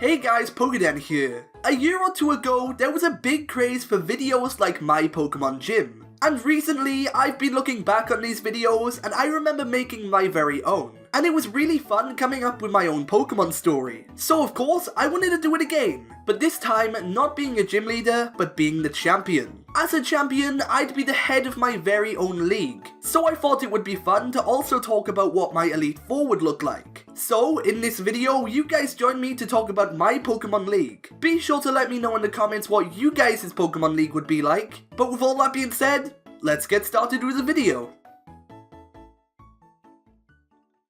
Hey guys, PokeDan here. A year or two ago, there was a big craze for videos like My Pokemon Gym. And recently, I've been looking back on these videos and I remember making my very own. And it was really fun coming up with my own Pokemon story. So of course, I wanted to do it again. But this time, not being a gym leader, but being the champion. As a champion, I'd be the head of my very own league. So I thought it would be fun to also talk about what my Elite Four would look like. So, in this video, you guys join me to talk about my Pokemon League. Be sure to let me know in the comments what you guys' Pokemon League would be like. But with all that being said, let's get started with the video.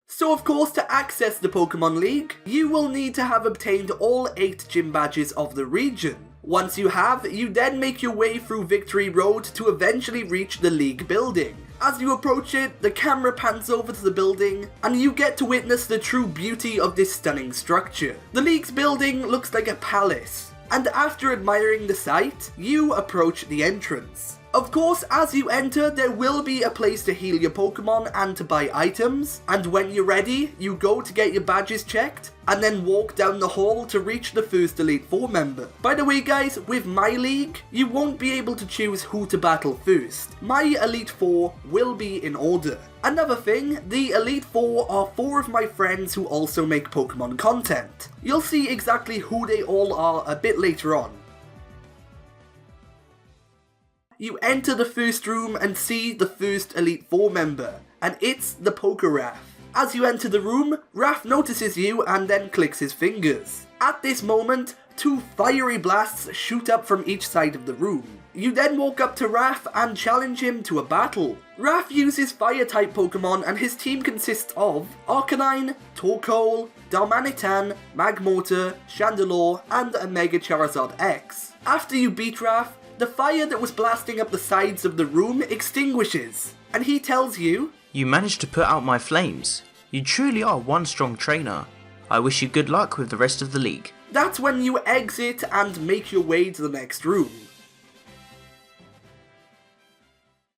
So of course, to access the Pokemon League, you will need to have obtained all 8 gym badges of the region. Once you have, you then make your way through Victory Road to eventually reach the League building. As you approach it, the camera pans over to the building, and you get to witness the true beauty of this stunning structure. The League's building looks like a palace, and after admiring the sight, you approach the entrance. Of course, as you enter, there will be a place to heal your Pokemon and to buy items, and when you're ready, you go to get your badges checked, and then walk down the hall to reach the first Elite Four member. By the way guys, with my league, you won't be able to choose who to battle first. My Elite Four will be in order. Another thing, the Elite Four are 4 of my friends who also make Pokemon content. You'll see exactly who they all are a bit later on. You enter the first room and see the first Elite Four member, and it's the Pokeraph. As you enter the room, Raph notices you and then clicks his fingers. At this moment, 2 fiery blasts shoot up from each side of the room. You then walk up to Raph and challenge him to a battle. Raph uses Fire-type Pokemon and his team consists of Arcanine, Torkoal, Darmanitan, Magmortar, Chandelure, and a Mega Charizard X. After you beat Raph, the fire that was blasting up the sides of the room extinguishes, and he tells you, "You managed to put out my flames. You truly are one strong trainer. I wish you good luck with the rest of the league." That's when you exit and make your way to the next room.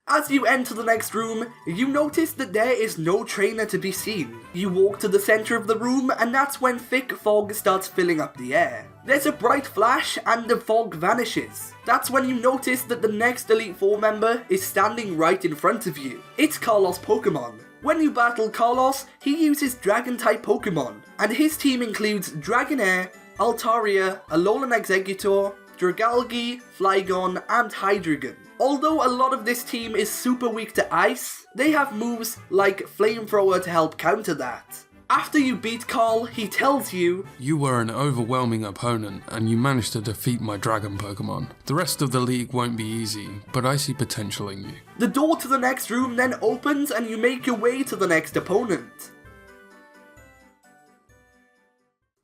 As you enter the next room, you notice that there is no trainer to be seen. You walk to the center of the room and that's when thick fog starts filling up the air. There's a bright flash and the fog vanishes. That's when you notice that the next Elite Four member is standing right in front of you. It's Carlos' Pokemon. When you battle Carlos, he uses Dragon-type Pokemon, and his team includes Dragonair, Altaria, Alolan Exeggutor, Dragalge, Flygon, and Hydreigon. Although a lot of this team is super weak to ice, they have moves like Flamethrower to help counter that. After you beat Carl, he tells you, "You were an overwhelming opponent and you managed to defeat my dragon Pokemon. The rest of the league won't be easy, but I see potential in you." The door to the next room then opens and you make your way to the next opponent.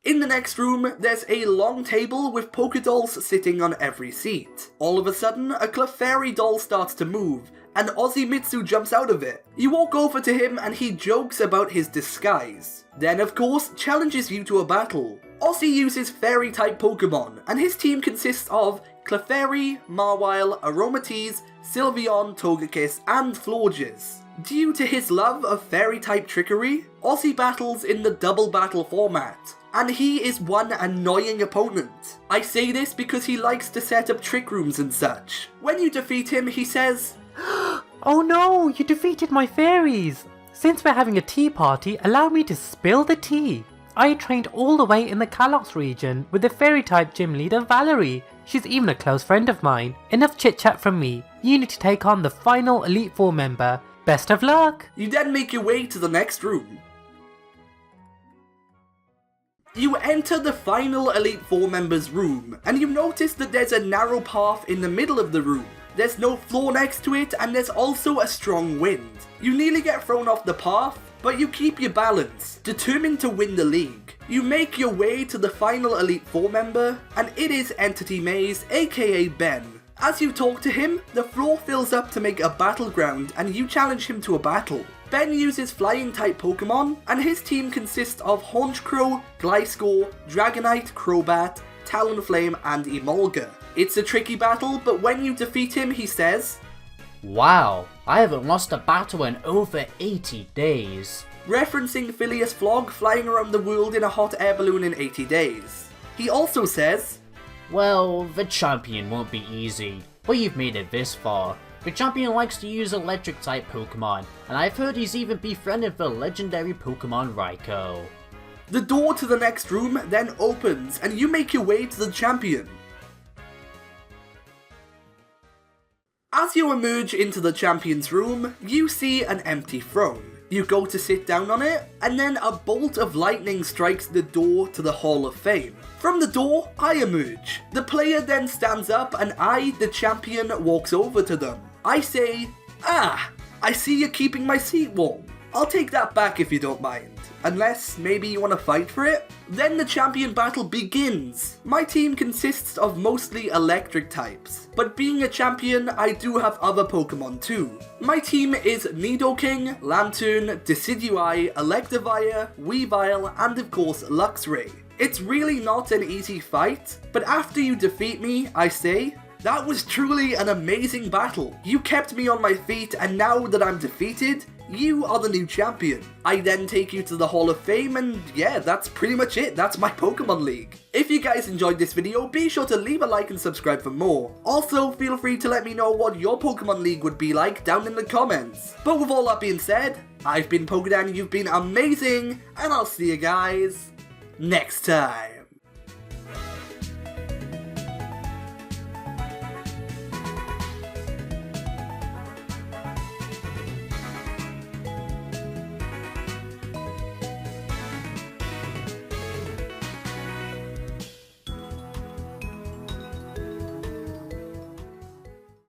In the next room, there's a long table with Pokedolls sitting on every seat. All of a sudden, a Clefairy doll starts to move, and Ozzymitsu jumps out of it. You walk over to him and he jokes about his disguise. Then of course, challenges you to a battle. Ozzy uses Fairy-type Pokemon, and his team consists of Clefairy, Mawile, Aromatisse, Sylveon, Togekiss, and Florges. Due to his love of Fairy-type trickery, Ozzy battles in the double battle format, and he is one annoying opponent. I say this because he likes to set up trick rooms and such. When you defeat him, he says, "Oh no, you defeated my fairies! Since we're having a tea party, allow me to spill the tea. I trained all the way in the Kalos region with the fairy-type gym leader Valerie. She's even a close friend of mine. Enough chit-chat from me. You need to take on the final Elite Four member. Best of luck!" You then make your way to the next room. You enter the final Elite Four members room, and you notice that there's a narrow path in the middle of the room. There's no floor next to it, and there's also a strong wind. You nearly get thrown off the path, but you keep your balance, determined to win the league. You make your way to the final Elite Four member, and it is Entity Maze, aka Ben. As you talk to him, the floor fills up to make a battleground, and you challenge him to a battle. Ben uses Flying-type Pokemon, and his team consists of Honchkrow, Gliscor, Dragonite, Crobat, Talonflame, and Emolga. It's a tricky battle, but when you defeat him, he says, "Wow, I haven't lost a battle in over 80 days. Referencing Phileas Fogg flying around the world in a hot air balloon in 80 days. He also says, well, the champion won't be easy, but you've made it this far. The champion likes to use electric type Pokemon, and I've heard he's even befriended the legendary Pokemon Raikou. The door to the next room then opens and you make your way to the champion. As you emerge into the champion's room, you see an empty throne. You go to sit down on it, and then a bolt of lightning strikes the door to the Hall of Fame. From the door, I emerge. The player then stands up and I, the champion, walks over to them. I say, "Ah, I see you're keeping my seat warm. I'll take that back if you don't mind. Unless maybe you want to fight for it?" Then the champion battle begins. My team consists of mostly electric types, but being a champion, I do have other Pokemon too. My team is Nidoking, Lantern, Decidueye, Electivire, Weavile, and of course Luxray. It's really not an easy fight, but after you defeat me, I say, that was truly an amazing battle. You kept me on my feet, and now that I'm defeated, you are the new champion. I then take you to the Hall of Fame, and yeah, that's pretty much it. That's my Pokemon League. If you guys enjoyed this video, be sure to leave a like and subscribe for more. Also, feel free to let me know what your Pokemon League would be like down in the comments. But with all that being said, I've been PokeDan, you've been amazing, and I'll see you guys next time.